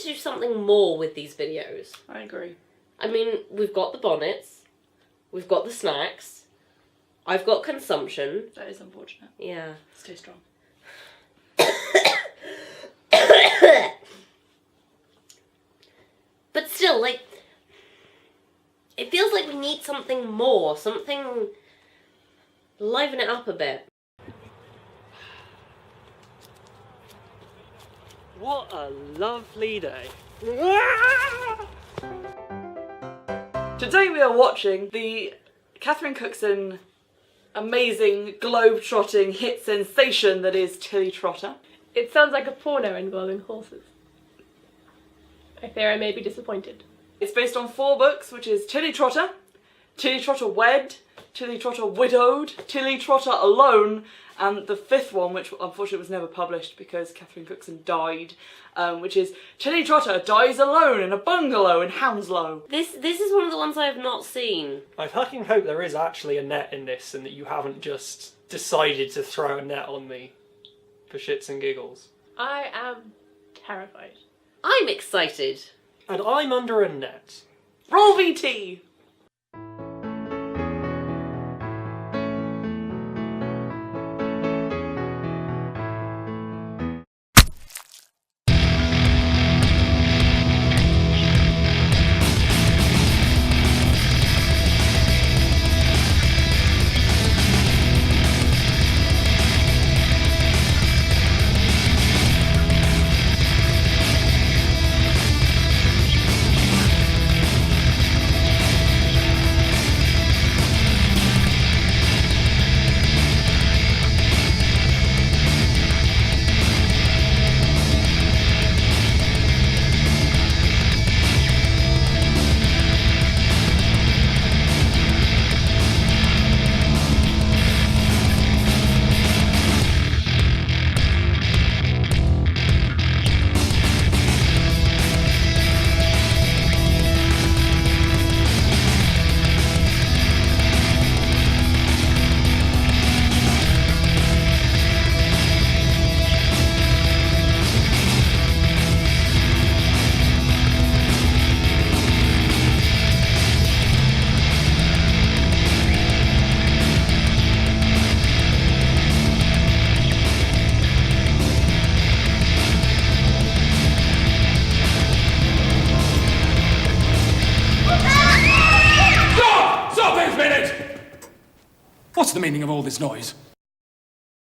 do something more with these videos. I agree. I mean, we've got the bonnets, we've got the snacks, I've got consumption. That is unfortunate. Yeah. It's too strong. But still, like, it feels like we need something more, something... liven it up a bit. What a lovely day. Today we are watching the Catherine Cookson amazing globe-trotting hit sensation that is Trotter. It sounds like a porno involving horses. I fear I may be disappointed. It's based on 4 books, which is Trotter, Trotter Wed, Trotter Widowed, Trotter Alone, and the 5th one, which unfortunately was never published because Catherine Cookson died, which is Trotter Dies Alone in a Bungalow in Hounslow. This is one of the ones I have not seen. I fucking hope there is actually a net in this and that you haven't just decided to throw a net on me for shits and giggles. I am terrified. I'm excited. And I'm under a net. Roll VT! What's the meaning of all this noise?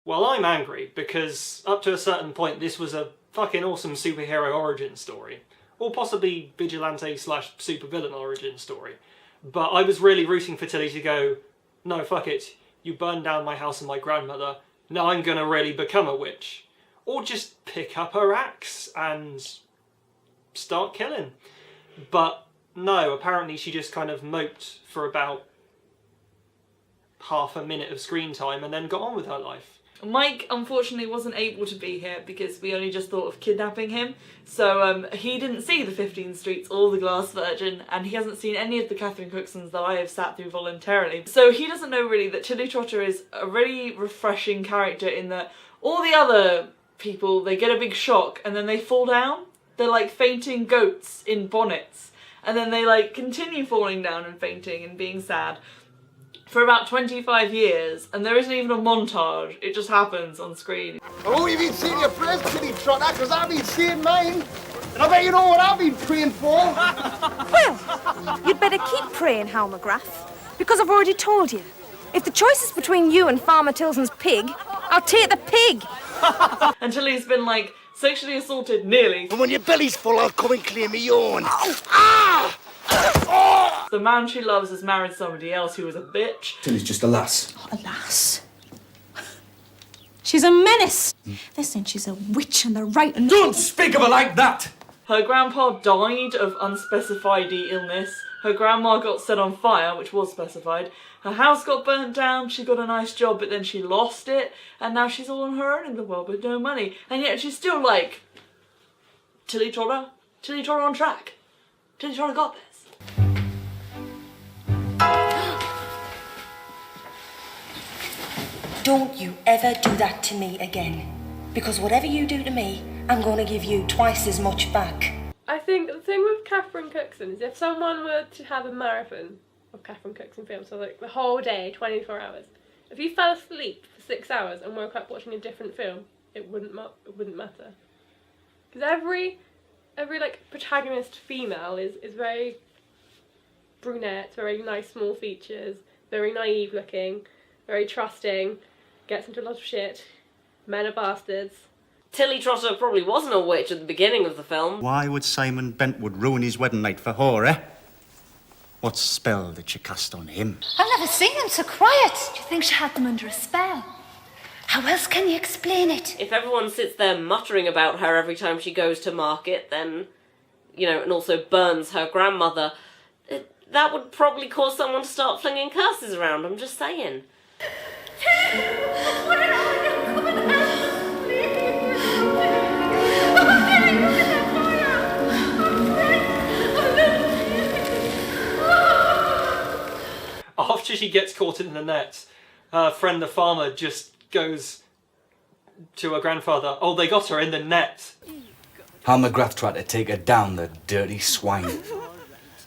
Well, I'm angry because up to a certain point this was a fucking awesome superhero origin story. Or possibly vigilante slash supervillain origin story. But I was really rooting for Tilly to go, no, fuck it, you burned down my house and my grandmother, now I'm gonna really become a witch. Or just pick up her axe and start killing. But no, apparently she just kind of moped for about half a minute of screen time and then got on with her life. Mike unfortunately wasn't able to be here because we only just thought of kidnapping him, so he didn't see the 15 Streets or the Glass Virgin, and he hasn't seen any of the Catherine Cooksons that I have sat through voluntarily. So he doesn't know really that Trotter is a really refreshing character in that all the other people, they get a big shock and then they fall down. They're like fainting goats in bonnets, and then they like continue falling down and fainting and being sad for about 25 years, and there isn't even a montage, it just happens on screen. Oh, you've been seeing your prayers, Tilly Trotter, because I've been seeing mine. And I bet you know what I've been praying for. Well, you'd better keep praying, Hal McGrath, because I've already told you. If the choice is between you and Farmer Tilson's pig, I'll take the pig. Until he's been, like, sexually assaulted nearly. And when your belly's full, I'll come and clear me yawn. Oh. Ah! Oh! The man she loves has married somebody else who was a bitch. Tilly's just a lass. Oh, a lass. She's a menace. They're saying she's a witch and they're right and... Don't speak of her like that! Her grandpa died of unspecified illness. Her grandma got set on fire, which was specified. Her house got burnt down, she got a nice job, but then she lost it, and now she's all on her own in the world with no money. And yet she's still like, Tilly Trotter on track. Tilly Trotter got this. Don't you ever do that to me again. Because whatever you do to me, I'm going to give you twice as much back. I thing with Catherine Cookson is if someone were to have a marathon of Catherine Cookson films, so like the whole day, 24 hours, if you fell asleep for 6 hours and woke up watching a different film, it wouldn't matter. Because every like protagonist female is very brunette, very nice small features, very naive looking, very trusting, gets into a lot of shit. Men are bastards. Tilly Trotter probably wasn't a witch at the beginning of the film. Why would Simon Bentwood ruin his wedding night for her, eh? What spell did she cast on him? I've never seen him so quiet. Do you think she had them under a spell? How else can you explain it? If everyone sits there muttering about her every time she goes to market, then, you know, and also burns her grandmother, that would probably cause someone to start flinging curses around, I'm just saying. After she gets caught in the net, her friend the farmer just goes to her grandfather, "Oh, they got her in the net." How McGrath tried to take her down, the dirty swine.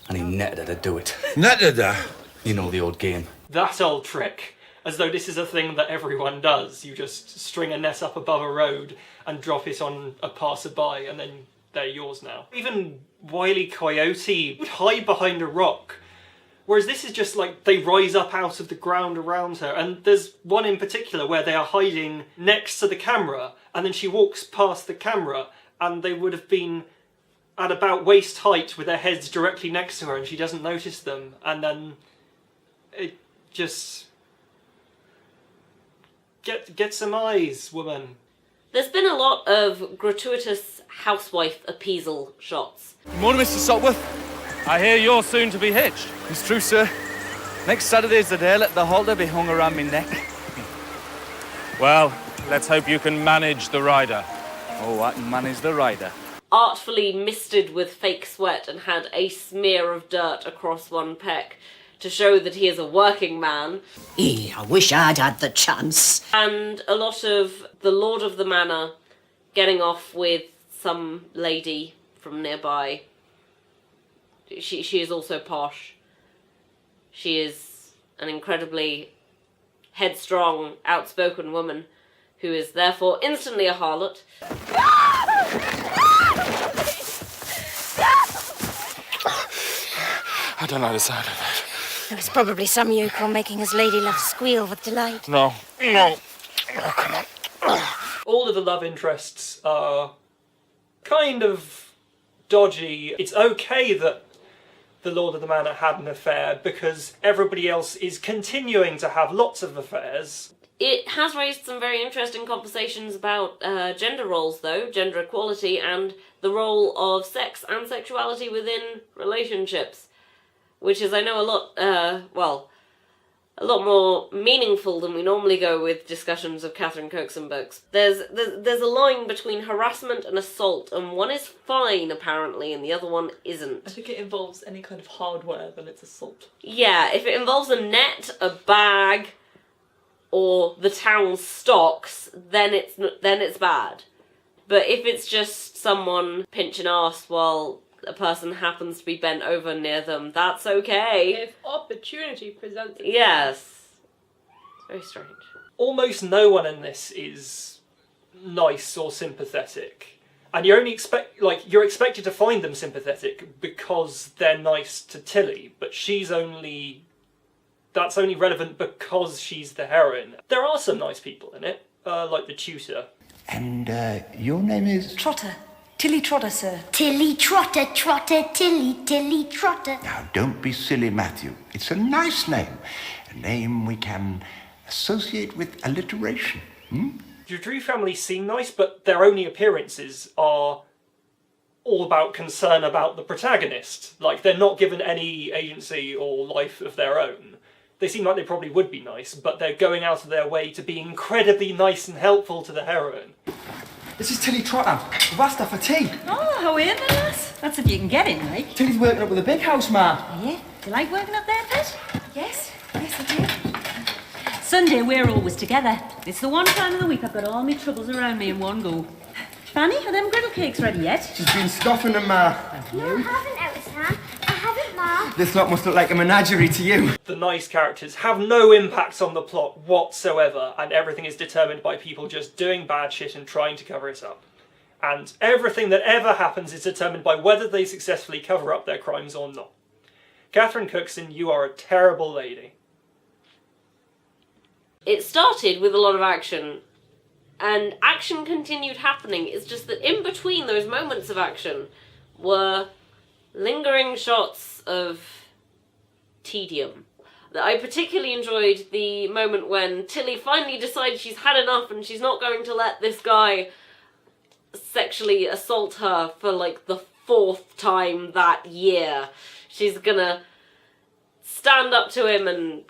And he netted her to do it. Netted her? You know the old game. That old trick. As though this is a thing that everyone does. You just string a net up above a road and drop it on a passerby, and then they're yours now. Even Wile E. Coyote would hide behind a rock. Whereas this is just like they rise up out of the ground around her. And there's one in particular where they are hiding next to the camera, and then she walks past the camera, and they would have been at about waist height with their heads directly next to her, and she doesn't notice them. And then it just... Get some eyes, woman. There's been a lot of gratuitous housewife appeasal shots. Good morning, Mr. Sopworth. I hear you're soon to be hitched. It's true, sir. Next Saturday's the day. Let the halter be hung around me neck. Well, let's hope you can manage the rider. Oh, I can manage the rider. Artfully misted with fake sweat and had a smear of dirt across one peck to show that he is a working man. I wish I'd had the chance. And a lot of the Lord of the Manor getting off with some lady from nearby. She is also posh. She is an incredibly headstrong, outspoken woman who is therefore instantly a harlot. I don't like the sound of it. It was probably some yokel making his lady love squeal with delight. No. Oh, come on. All of the love interests are kind of dodgy. It's okay that the Lord of the Manor had an affair because everybody else is continuing to have lots of affairs. It has raised some very interesting conversations about gender roles, though, gender equality, and the role of sex and sexuality within relationships, which is, I know, a lot more meaningful than we normally go with discussions of Catherine Cookson books. There's a line between harassment and assault, and one is fine, apparently, and the other one isn't. I think it involves any kind of hardware, then it's assault. Yeah, if it involves a net, a bag, or the town's stocks, then it's bad. But if it's just someone pinching arse while a person happens to be bent over near them, that's okay. If opportunity presents itself. Yes. It's very strange. Almost no one in this is nice or sympathetic. And you're expected to find them sympathetic because they're nice to Tilly, but that's only relevant because she's the heroine. There are some nice people in it, like the tutor. And your name is? Trotter. Tilly Trotter, sir. Tilly Trotter, Trotter, Tilly Trotter. Now, don't be silly, Matthew. It's a nice name. A name we can associate with alliteration. The Drew family seem nice, but their only appearances are all about concern about the protagonist. Like, they're not given any agency or life of their own. They seem like they probably would be nice, but they're going out of their way to be incredibly nice and helpful to the heroine. This is Tilly Trotter. We've asked her for tea. Oh, how are you, lass? That's if you can get in, like. Tilly's working up with a big house, ma. Oh, yeah? Do you like working up there, Pet? Yes, I do. Sunday, we're always together. It's the one time of the week I've got all my troubles around me in one go. Fanny, are them griddle cakes ready yet? She's been scoffing them, Ma. No, I haven't, Elsa. I haven't, Ma. This lot must look like a menagerie to you. The nice characters have no impact on the plot whatsoever, and everything is determined by people just doing bad shit and trying to cover it up. And everything that ever happens is determined by whether they successfully cover up their crimes or not. Catherine Cookson, you are a terrible lady. It started with a lot of action, and action continued happening. It's just that in between those moments of action were lingering shots of tedium. I particularly enjoyed the moment when Tilly finally decides she's had enough and she's not going to let this guy sexually assault her for like the 4th time that year. She's gonna stand up to him and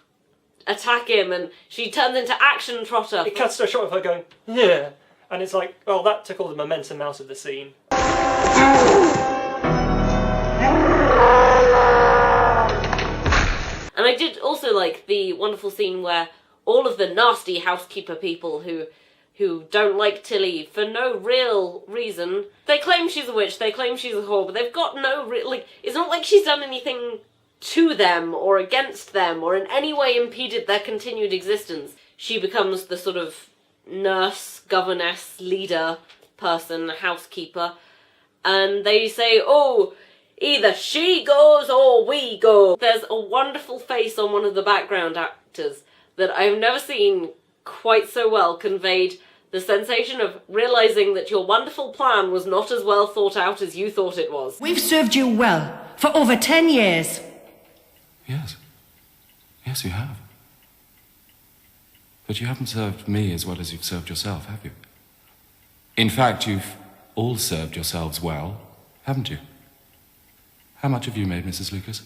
attack him, and she turns into action Trotter. It cuts to a shot of her going, yeah, and it's like, well, that took all the momentum out of the scene. And I did also like the wonderful scene where all of the nasty housekeeper people who don't like Tilly for no real reason, they claim she's a witch, they claim she's a whore, but they've got no it's not like she's done anything to them or against them or in any way impeded their continued existence. She becomes the sort of nurse, governess, leader person, housekeeper, and they say, oh, either she goes or we go. There's a wonderful face on one of the background actors that I've never seen quite so well conveyed the sensation of realising that your wonderful plan was not as well thought out as you thought it was. We've served you well for over 10 years. Yes. Yes, you have. But you haven't served me as well as you've served yourself, have you? In fact, you've all served yourselves well, haven't you? How much have you made, Mrs. Lucas?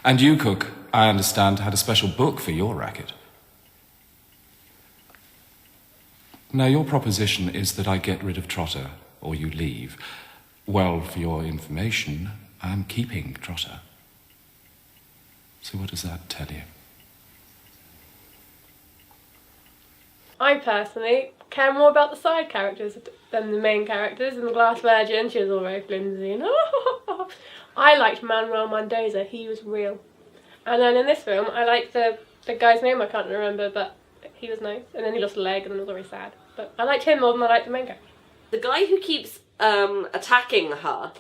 And you, Cook, I understand, had a special book for your racket. Now, your proposition is that I get rid of Trotter, or you leave. Well, for your information, I'm keeping Trotter. So what does that tell you? I personally care more about the side characters than the main characters. In The Glass Virgin, she was all very flimsy and I liked Manuel Mendoza, he was real. And then in this film, I liked the guy's name, I can't remember, but he was nice. And then he lost a leg and it was very sad. But I liked him more than I liked the main character. The guy who keeps attacking her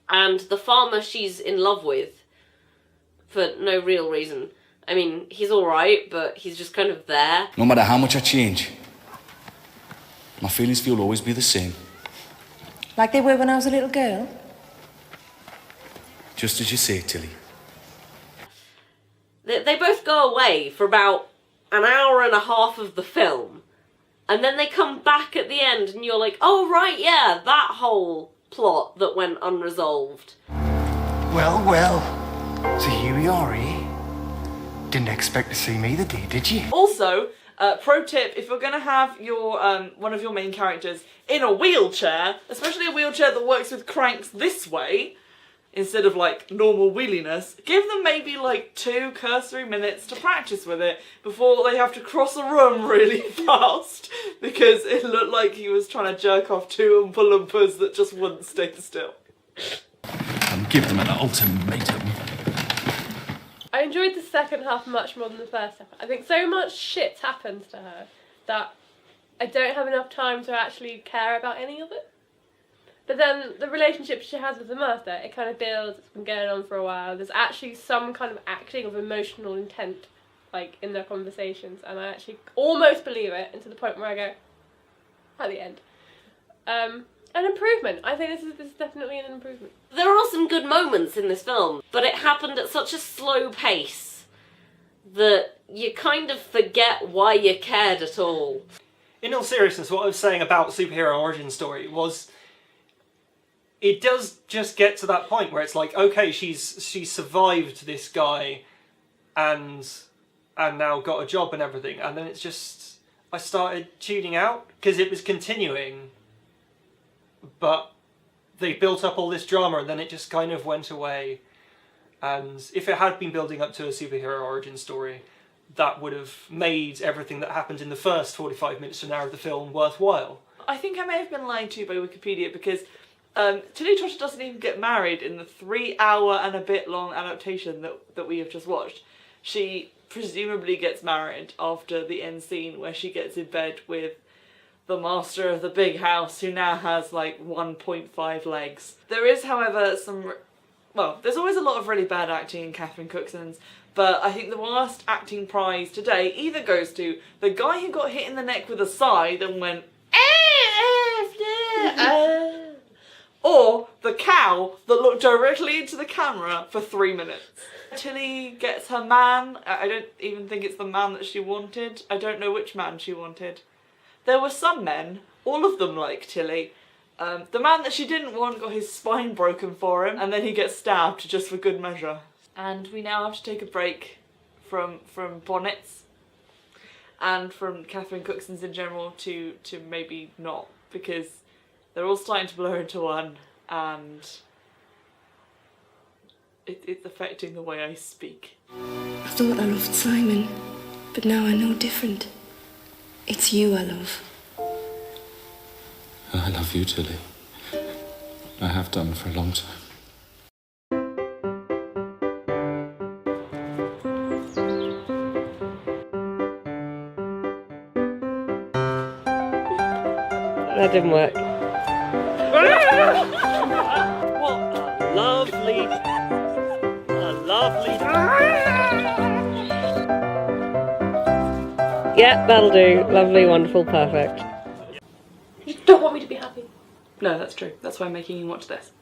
and the farmer she's in love with for no real reason. I mean, he's alright, but he's just kind of there. No matter how much I change, my feelings for you will always be the same. Like they were when I was a little girl? Just as you say, Tilly. They both go away for about an hour and a half of the film, and then they come back at the end and you're like, oh right, yeah, that whole plot that went unresolved. Well, well. So here we are, eh? Didn't expect to see me today, did you? Also, pro tip, if you're going to have your one of your main characters in a wheelchair, especially a wheelchair that works with cranks this way, instead of like normal wheeliness, give them maybe like 2 cursory minutes to practice with it before they have to cross a room really fast, because it looked like he was trying to jerk off 2 Oompa Loompas that just wouldn't stay still. And give them an ultimatum. I enjoyed the second half much more than the first half. I think so much shit happens to her that I don't have enough time to actually care about any of it. But then the relationship she has with the master, it kind of builds, it's been going on for a while. There's actually some kind of acting of emotional intent, like, in their conversations, and I actually almost believe it, and to the point where I go, at the end. An improvement. I think this is definitely an improvement. There are some good moments in this film, but it happened at such a slow pace that you kind of forget why you cared at all. In all seriousness, what I was saying about superhero origin story was, it does just get to that point where it's like, okay, she's survived this guy and now got a job and everything, and then it's just, I started tuning out because it was continuing, but they built up all this drama and then it just kind of went away. And if it had been building up to a superhero origin story, that would have made everything that happened in the first 45 minutes to an hour of the film worthwhile. I think I may have been lied to by Wikipedia because Tilly Trotter doesn't even get married in the 3 hour and a bit long adaptation that we have just watched. She presumably gets married after the end scene where she gets in bed with the master of the big house who now has like 1.5 legs. There is, however, there's always a lot of really bad acting in Catherine Cookson's, but I think the worst acting prize today either goes to the guy who got hit in the neck with a scythe and went or the cow that looked directly into the camera for 3 minutes. Tilly gets her man. I don't even think it's the man that she wanted. I don't know which man she wanted. There were some men, all of them like Tilly. The man that she didn't want got his spine broken for him, and then he gets stabbed just for good measure. And we now have to take a break from bonnets and from Catherine Cookson's in general to maybe not, because they're all starting to blur into one, and it's affecting the way I speak. I thought I loved Simon, but now I know different. It's you I love. I love you, Tilly. I have done for a long time. That didn't work. What a lovely... Yeah, that'll do. Lovely, wonderful, perfect. You don't want me to be happy. No, that's true. That's why I'm making you watch this.